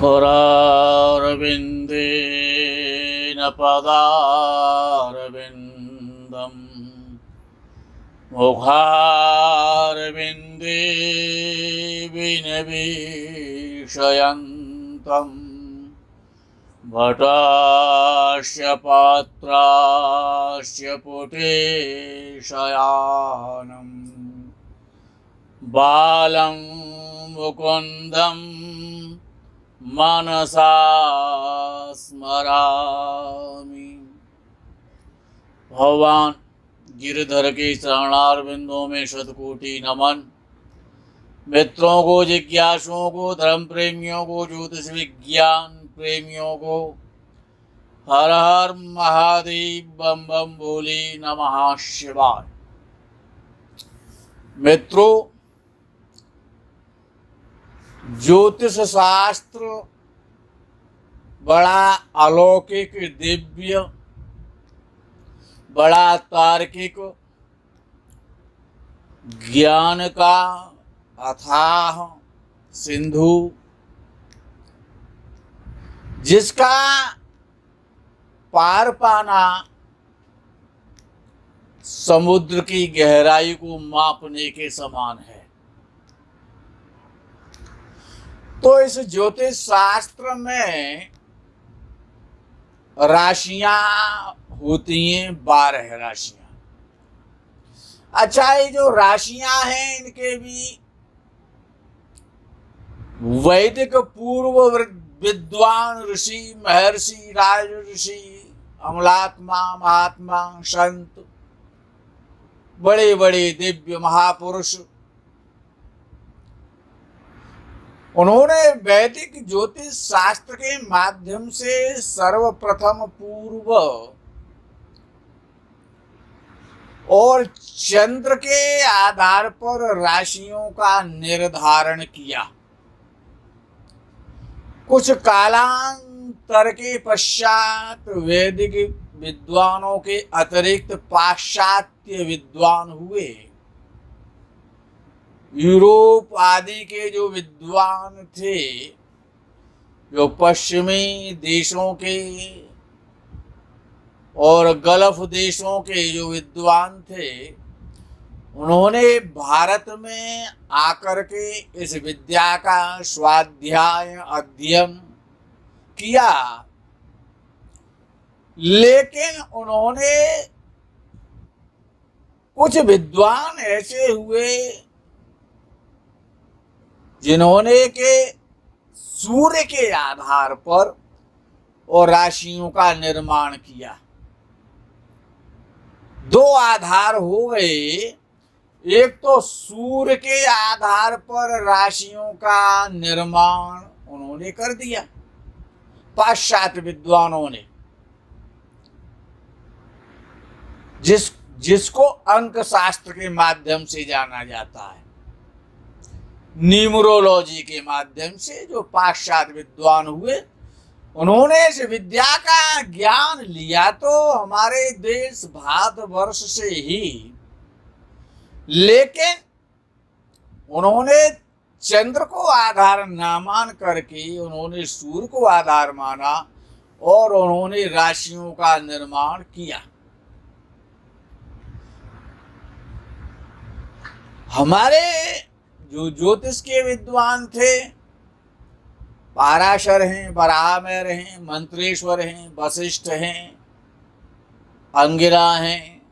करारविन्देन पदारविन्दम् मुखारविन्दे विनिवेशयन्तम् वटास्य पात्रास्य पुटे शयानम् बालं मुकुन्दं मनसा स्मरामि। भगवान गिरधर के चरणारविंदों में शतकोटि नमन। मित्रों को, जिज्ञासुओं को, धर्म प्रेमियों को, ज्योतिष विज्ञान प्रेमियों को हर हर महादेव, बम बम भोले, नमः शिवाय। मित्रों, ज्योतिष शास्त्र बड़ा अलौकिक, दिव्य, बड़ा तार्किक, ज्ञान का अथाह सिंधु, जिसका पार पाना समुद्र की गहराई को मापने के समान है। तो इस ज्योतिष शास्त्र में राशियां होती हैं, 12 राशियां। अच्छा, ये जो राशियां हैं, इनके भी वैदिक पूर्व विद्वान ऋषि, महर्षि, राज ऋषि, अमलात्मा, महात्मा, संत, बड़े बड़े दिव्य महापुरुष, उन्होंने वैदिक ज्योतिष शास्त्र के माध्यम से सर्वप्रथम पूर्व और चंद्र के आधार पर राशियों का निर्धारण किया। कुछ कालांतर के पश्चात वैदिक विद्वानों के अतिरिक्त पाश्चात्य विद्वान हुए। यूरोप आदि के जो विद्वान थे, जो पश्चिमी देशों के और गल्फ देशों के जो विद्वान थे, उन्होंने भारत में आकर के इस विद्या का स्वाध्याय, अध्ययन किया। लेकिन उन्होंने, कुछ विद्वान ऐसे हुए जिन्होंने के सूर्य के आधार पर और राशियों का निर्माण किया। 2 आधार हो गए। एक तो सूर्य के आधार पर राशियों का निर्माण उन्होंने कर दिया, पाश्चात्य विद्वानों ने, जिसको अंक शास्त्र के माध्यम से जाना जाता है, न्यूमरोलॉजी के माध्यम से। जो पाश्चात्य विद्वान हुए, उन्होंने इस विद्या का ज्ञान लिया तो हमारे देश भारतवर्ष से ही, लेकिन उन्होंने चंद्र को आधार ना मान करके उन्होंने सूर्य को आधार माना और उन्होंने राशियों का निर्माण किया। हमारे जो ज्योतिष के विद्वान थे, पाराशर हैं, बराहमिहिर हैं, मंत्रेश्वर हैं, वशिष्ठ हैं, अंगिरा हैं,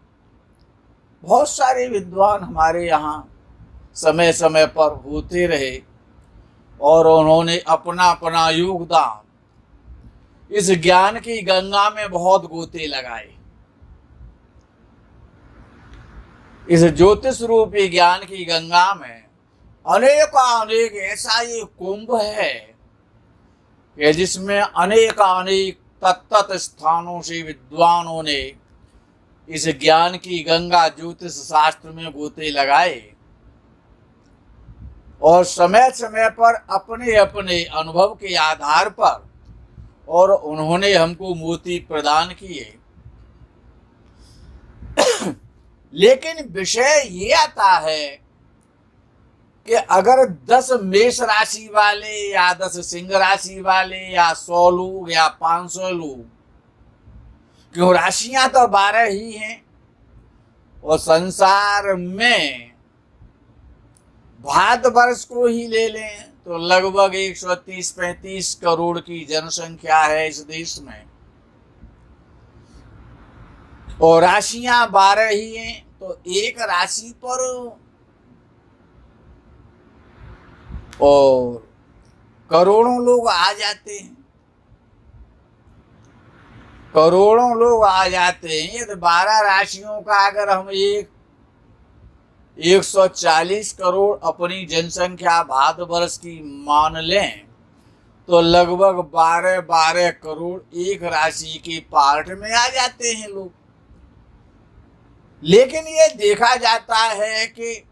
बहुत सारे विद्वान हमारे यहाँ समय समय पर होते रहे और उन्होंने अपना अपना योगदान इस ज्ञान की गंगा में बहुत गोते लगाए। इस ज्योतिष रूपी ज्ञान की गंगा में अनेक ऐसा ये कुंभ है कि जिसमें अनेक तत्त स्थानों से विद्वानों ने इस ज्ञान की गंगा ज्योतिष शास्त्र में गोते लगाए और समय समय पर अपने अपने अनुभव के आधार पर और उन्होंने हमको मोती प्रदान किए। लेकिन विषय ये आता है कि अगर 10 मेष राशि वाले या 10 सिंह राशि वाले या 100 लोग या 500 लोग, क्यों राशियां तो 12 ही हैं, और संसार में भारतवर्ष को ही ले लें तो लगभग 130-135 करोड़ की जनसंख्या है इस देश में, और राशियां 12 ही हैं, तो एक राशि पर और करोड़ों लोग आ जाते हैं, करोड़ों लोग आ जाते हैं। यदि 12 राशियों का अगर हम 140 करोड़ अपनी जनसंख्या भारतवर्ष की मान लें तो लगभग 12-12 करोड़ एक राशि के पार्ट में आ जाते हैं लोग। लेकिन ये देखा जाता है कि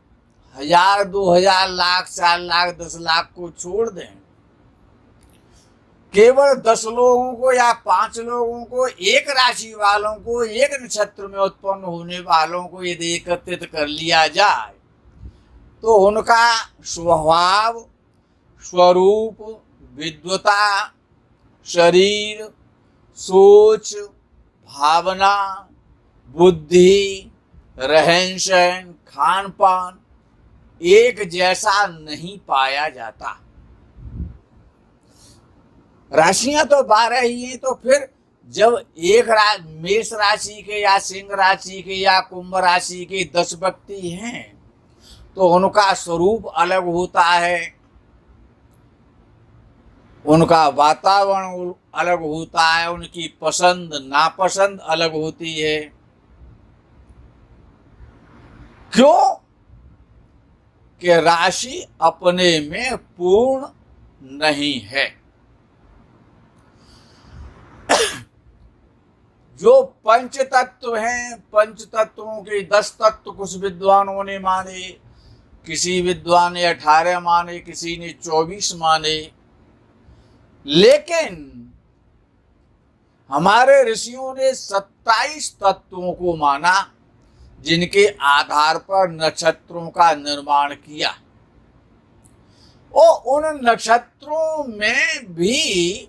1000, 2000, लाख, 4 लाख, 10 लाख को छोड़ दें, केवल 10 लोगों को या 5 लोगों को, एक राशि वालों को, एक नक्षत्र में उत्पन्न होने वालों को यदि एकत्रित कर लिया जाए तो उनका स्वभाव, स्वरूप, विद्वता, शरीर, सोच, भावना, बुद्धि, रहन सहन, खान पान एक जैसा नहीं पाया जाता। राशियां तो 12 ही हैं, तो फिर जब एक मेष राशि के या सिंह राशि के या कुंभ राशि के 10 व्यक्ति हैं तो उनका स्वरूप अलग होता है, उनका वातावरण अलग होता है, उनकी पसंद नापसंद अलग होती है। क्यों? कि राशि अपने में पूर्ण नहीं है। जो पंच तत्व हैं, पंच तत्वों के 10 तत्व कुछ विद्वानों ने माने, किसी विद्वान ने 18 माने, किसी ने 24 माने, लेकिन हमारे ऋषियों ने 27 तत्वों को माना जिनके आधार पर नक्षत्रों का निर्माण किया। और उन नक्षत्रों में भी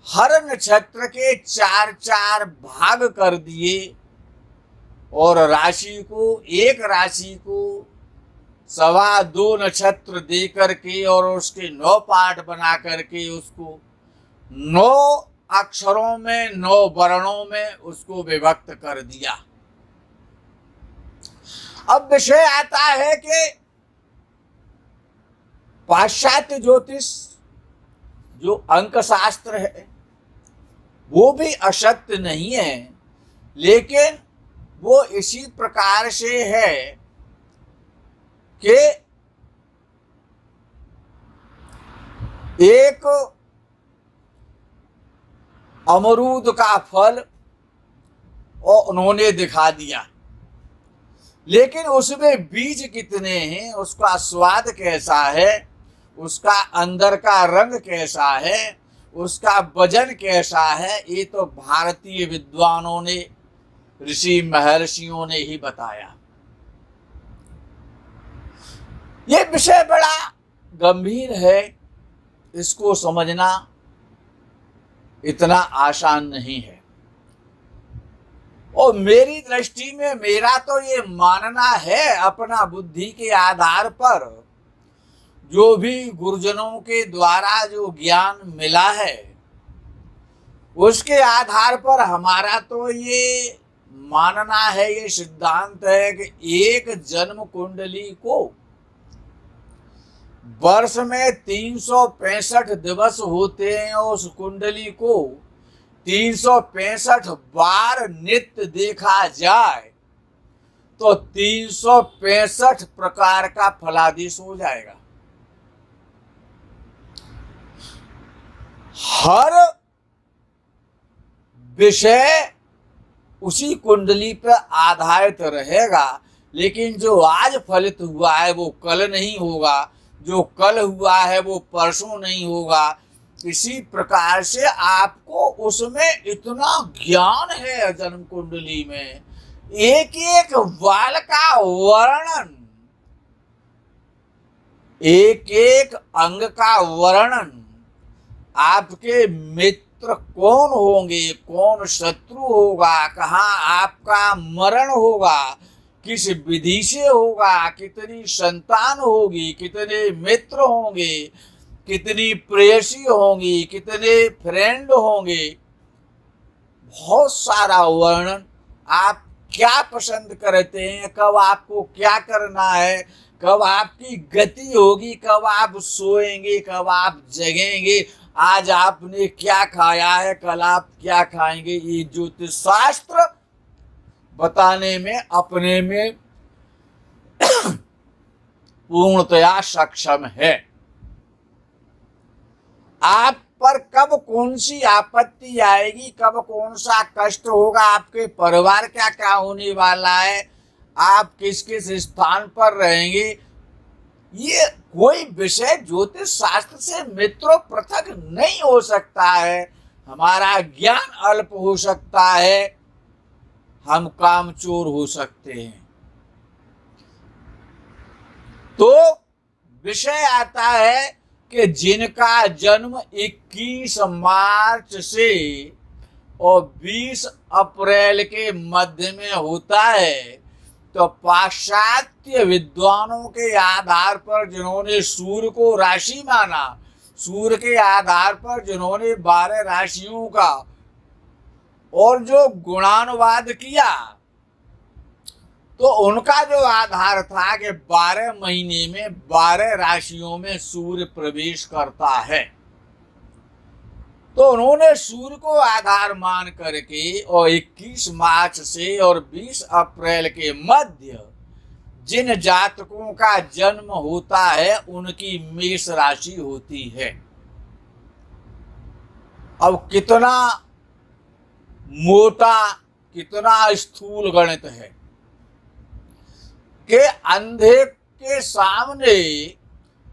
हर नक्षत्र के 4-4 भाग कर दिए और राशि को, एक राशि को 2.25 नक्षत्र दे करके और उसके 9 पार्ट बना करके उसको 9 अक्षरों में, 9 वर्णों में उसको विभक्त कर दिया। अब विषय आता है कि पाश्चात्य ज्योतिष जो अंक शास्त्र है वो भी असत्य नहीं है, लेकिन वो इसी प्रकार से है कि एक अमरूद का फल और उन्होंने दिखा दिया, लेकिन उसमें बीज कितने हैं, उसका स्वाद कैसा है, उसका अंदर का रंग कैसा है, उसका वजन कैसा है, ये तो भारतीय विद्वानों ने, ऋषि महर्षियों ने ही बताया। ये विषय बड़ा गंभीर है, इसको समझना इतना आसान नहीं है। और मेरी दृष्टि में मेरा तो ये मानना है अपना बुद्धि के आधार पर, जो भी गुरुजनों के द्वारा जो ज्ञान मिला है उसके आधार पर हमारा तो ये मानना है, ये सिद्धांत है कि एक जन्म कुंडली को वर्ष में 365 दिवस होते हैं और उस कुंडली को 365 बार नित्य देखा जाए तो 365 प्रकार का फलादेश हो जाएगा। हर विषय उसी कुंडली पर आधारित रहेगा, लेकिन जो आज फलित हुआ है वो कल नहीं होगा, जो कल हुआ है वो परसों नहीं होगा। इसी प्रकार से आपको उसमें इतना ज्ञान है जन्म कुंडली में, एक एक वाल का वर्णन एक एक अंग का वर्णन, आपके मित्र कौन होंगे, कौन शत्रु होगा, कहाँ आपका मरण होगा, किस विधि से होगा, कितनी संतान होगी, कितने मित्र होंगे, कितनी प्रेयसी होंगी, कितने फ्रेंड होंगे, बहुत सारा वर्णन। आप क्या पसंद करते हैं, कब आपको क्या करना है, कब आपकी गति होगी, कब आप सोएंगे, कब आप जगेंगे, आज आपने क्या खाया है, कल आप क्या खाएंगे, ये ज्योतिष शास्त्र बताने में अपने में पूर्णतया सक्षम है। आप पर कब कौन सी आपत्ति आएगी, कब कौन सा कष्ट होगा, आपके परिवार क्या क्या होने वाला है, आप किस किस स्थान पर रहेंगे, ये कोई विषय ज्योतिष शास्त्र से मित्रों पृथक नहीं हो सकता है। हमारा ज्ञान अल्प हो सकता है, हम कामचोर हो सकते हैं। तो विषय आता है कि जिनका जन्म 21 मार्च से और 20 अप्रैल के मध्य में होता है, तो पाश्चात्य विद्वानों के आधार पर जिन्होंने सूर्य को राशि माना, सूर्य के आधार पर जिन्होंने 12 राशियों का और जो गुणानुवाद किया, तो उनका जो आधार था कि 12 महीने में 12 राशियों में सूर्य प्रवेश करता है। तो उन्होंने सूर्य को आधार मान करके और 21 मार्च से और 20 अप्रैल के मध्य जिन जातकों का जन्म होता है उनकी मेष राशि होती है। अब कितना मोटा, कितना स्थूल गणित है कि अंधे के सामने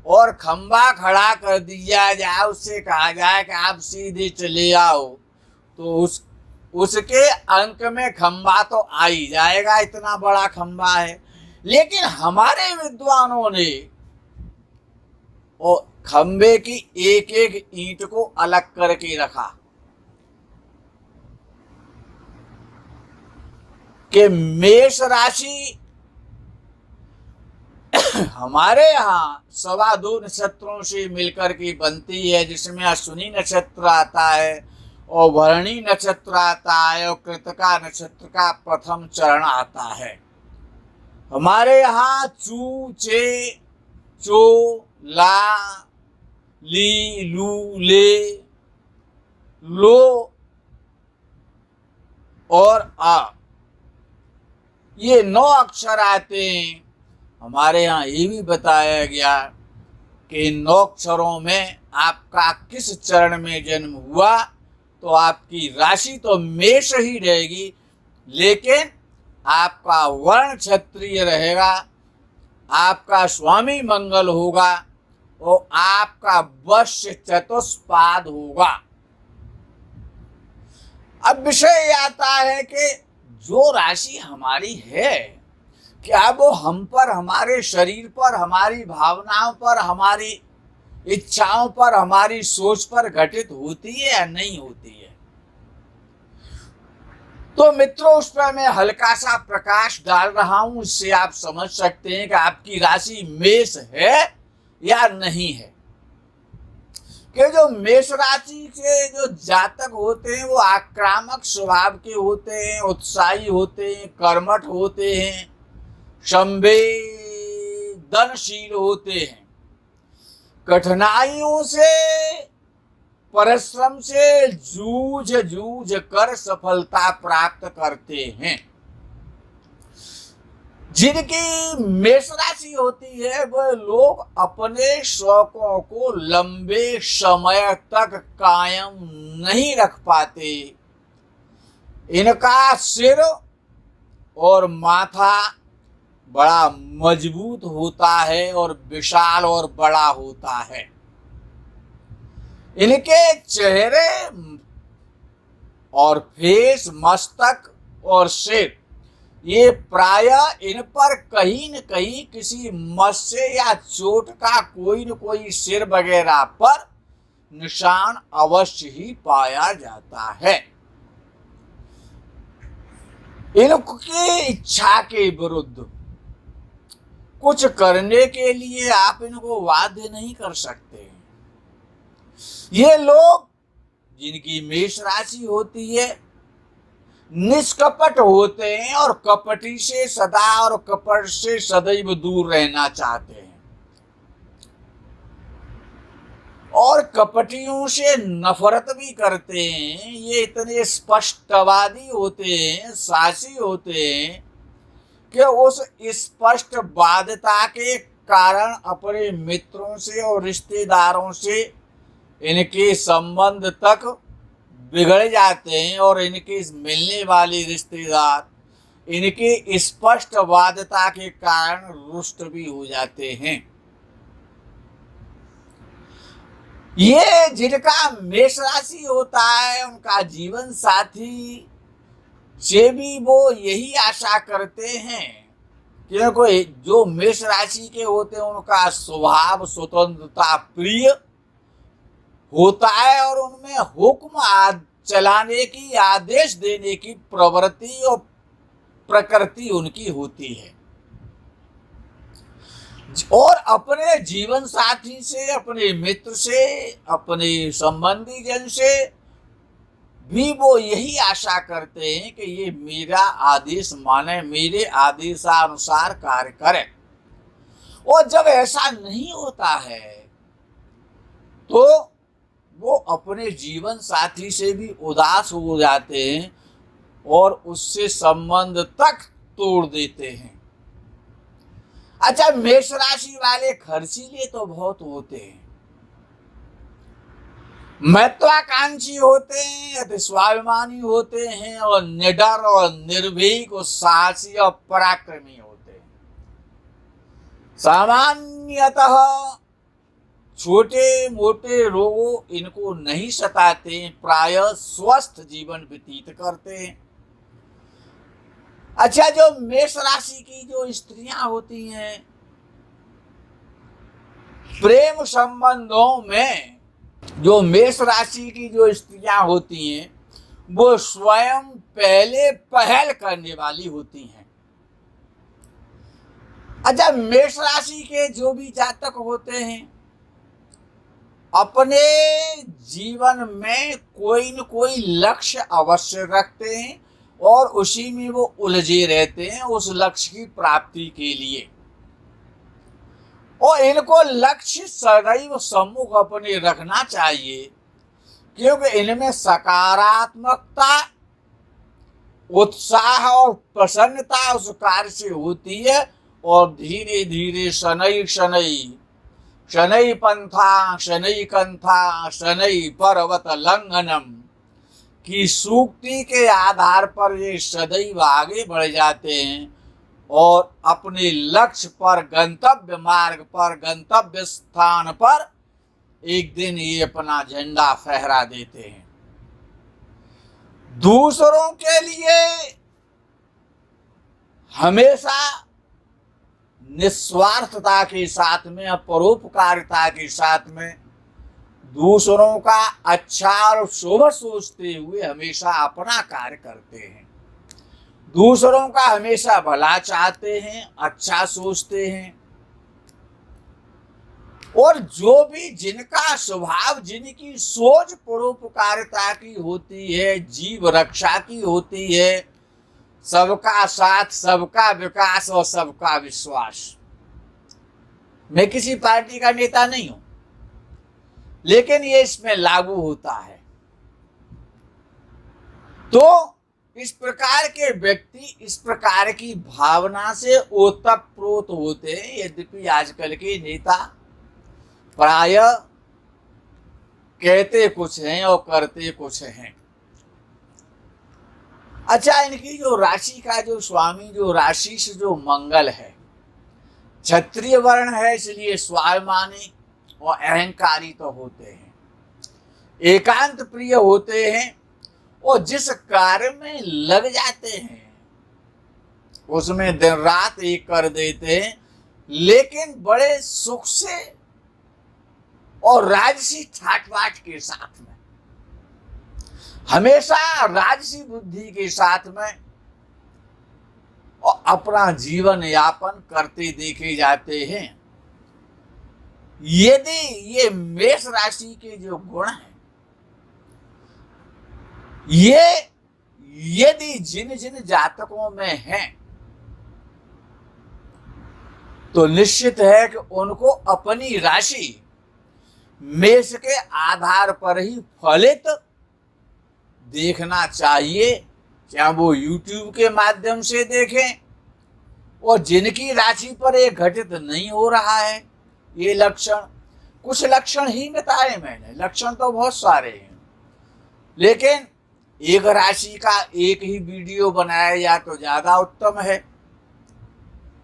और खंबा खड़ा कर दिया जाए, उससे कहा जाए कि आप सीधे चले आओ, तो उसके अंक में खंबा तो आ ही जाएगा, इतना बड़ा खंबा है। लेकिन हमारे विद्वानों ने और खंबे की एक एक ईंट को अलग करके रखा कि मेष राशि हमारे यहाँ 2.25 नक्षत्रों से मिलकर के बनती है, जिसमें अश्विनी नक्षत्र आता है और भरणी नक्षत्र आता है और कृतिका नक्षत्र का प्रथम चरण आता है। हमारे यहाँ चू, चे, चो, ला, ली, लू, ले, लो और आ, ये 9 अक्षर आते हैं। हमारे यहाँ ये भी बताया गया कि इन 9 अक्षरों में आपका किस चरण में जन्म हुआ तो आपकी राशि तो मेष ही रहेगी, लेकिन आपका वर्ण क्षत्रिय रहेगा, आपका स्वामी मंगल होगा और आपका वश्य चतुष्पाद होगा। अब विषय आता है कि जो राशि हमारी है, क्या वो हम पर, हमारे शरीर पर, हमारी भावनाओं पर, हमारी इच्छाओं पर, हमारी सोच पर घटित होती है या नहीं होती है? तो मित्रों, उस पर मैं हल्का सा प्रकाश डाल रहा हूं, इससे आप समझ सकते हैं कि आपकी राशि मेष है या नहीं है। कि जो मेष राशि के जो जातक होते हैं वो आक्रामक स्वभाव के होते हैं, उत्साही होते हैं, कर्मठ होते हैं, संवेदनशील होते हैं, कठिनाइयों से, परिश्रम से जूझ कर सफलता प्राप्त करते हैं। जिनकी मेष राशि होती है वह लोग अपने शौकों को लंबे समय तक कायम नहीं रख पाते। इनका सिर और माथा बड़ा मजबूत होता है और विशाल और बड़ा होता है। इनके चेहरे और फेस, मस्तक और सिर, ये प्रायः इन पर कहीं न कहीं किसी मत्स्य या चोट का कोई न कोई सिर वगैरह पर निशान अवश्य ही पाया जाता है। इनकी इच्छा के विरुद्ध कुछ करने के लिए आप इनको बाध्य नहीं कर सकते। ये लोग जिनकी मेष राशि होती है निष्कपट होते हैं और कपटी से सदा और कपट से सदैव दूर रहना चाहते हैं और कपटियों से नफरत भी करते हैं। ये इतने स्पष्टवादी होते हैं, साहसी होते हैं कि उस स्पष्टवादिता के कारण अपने मित्रों से और रिश्तेदारों से इनके संबंध तक बिगड़ जाते हैं और इनके मिलने वाले रिश्तेदार इनके स्पष्टवादिता के कारण रुष्ट भी हो जाते हैं। ये जिनका मेष राशि होता है उनका जीवन साथी से भी वो यही आशा करते हैं, क्योंकि जो मेष राशि के होते हैं उनका स्वभाव स्वतंत्रता प्रिय होता है और उनमें हुक्म चलाने की, आदेश देने की प्रवृत्ति और प्रकृति उनकी होती है और अपने जीवन साथी से, अपने मित्र से, अपने संबंधी जन से भी वो यही आशा करते हैं कि ये मेरा आदेश माने, मेरे आदेशानुसार कार्य करे। और जब ऐसा नहीं होता है तो वो अपने जीवन साथी से भी उदास हो जाते हैं और उससे संबंध तक तोड़ देते हैं। अच्छा, मेष राशि वाले खर्चीले तो बहुत होते हैं, महत्वाकांक्षी होते हैं, अति स्वाभिमानी होते हैं और निडर और निर्भीक और साहसी और पराक्रमी होते हैं। सामान्यतः छोटे मोटे रोग इनको नहीं सताते, प्रायः स्वस्थ जीवन व्यतीत करते हैं। अच्छा, जो मेष राशि की जो स्त्रियां होती हैं प्रेम संबंधों में, जो मेष राशि की जो स्त्रियां होती हैं वो स्वयं पहले पहल करने वाली होती हैं। अच्छा, मेष राशि के जो भी जातक होते हैं अपने जीवन में कोई न कोई लक्ष्य अवश्य रखते हैं और उसी में वो उलझे रहते हैं उस लक्ष्य की प्राप्ति के लिए। और इनको लक्ष्य सदैव सम्मुख अपने रखना चाहिए, क्योंकि इनमें सकारात्मकता, उत्साह और प्रसन्नता उस कार्य से होती है और धीरे धीरे शनै शनै, शनै पंथा शनै कंथा शनै पर्वत लंघनम की सूक्ति के आधार पर ये सदैव आगे बढ़ जाते हैं और अपने लक्ष्य पर, गंतव्य मार्ग पर, गंतव्य स्थान पर एक दिन ये अपना झंडा फहरा देते हैं। दूसरों के लिए हमेशा निस्वार्थता के साथ में, परोपकारिता के साथ में दूसरों का अच्छा और शुभ सोचते हुए हमेशा अपना कार्य करते हैं, दूसरों का हमेशा भला चाहते हैं, अच्छा सोचते हैं। और जो भी जिनका स्वभाव, जिनकी सोच परोपकारिता की होती है, जीव रक्षा की होती है, सबका साथ, सबका विकास और सबका विश्वास। मैं किसी पार्टी का नेता नहीं हूं, लेकिन ये इसमें लागू होता है। तो इस प्रकार के व्यक्ति इस प्रकार की भावना से ओतप्रोत होते हैं। यद्यपि आजकल के नेता प्रायः कहते कुछ हैं और करते कुछ हैं। अच्छा, इनकी जो राशि का जो स्वामी, जो राशि से जो मंगल है, क्षत्रिय वर्ण है, इसलिए स्वाभिमानी और अहंकारी तो होते हैं, एकांत प्रिय होते हैं और जिस कार्य में लग जाते हैं उसमें दिन रात एक कर देते हैं, लेकिन बड़े सुख से और राजसी ठाट बाट के साथ में, हमेशा राजसी बुद्धि के साथ में और अपना जीवन यापन करते देखे जाते हैं। यदि ये मेष राशि के जो गुण हैं, ये यदि जिन जिन जातकों में हैं, तो निश्चित है कि उनको अपनी राशि मेष के आधार पर ही फलित देखना चाहिए, चाहे वो YouTube के माध्यम से देखें, और जिनकी राशि पर ये घटित नहीं हो रहा है ये लक्षण, कुछ लक्षण ही बताए मैंने, लक्षण तो बहुत सारे हैं, लेकिन एक राशि का एक ही वीडियो बनाया जाए तो ज्यादा उत्तम है,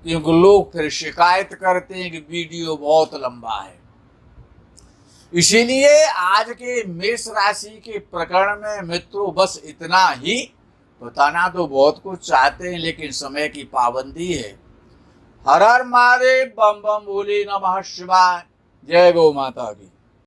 क्योंकि लोग फिर शिकायत करते हैं कि वीडियो बहुत लंबा है। इसीलिए आज के मेष राशि के प्रकरण में मित्रों बस इतना ही। बताना तो बहुत कुछ चाहते हैं, लेकिन समय की पाबंदी है। हर हर महादेव, बम बम भोले नमः शिवाय। जय गौ माता की।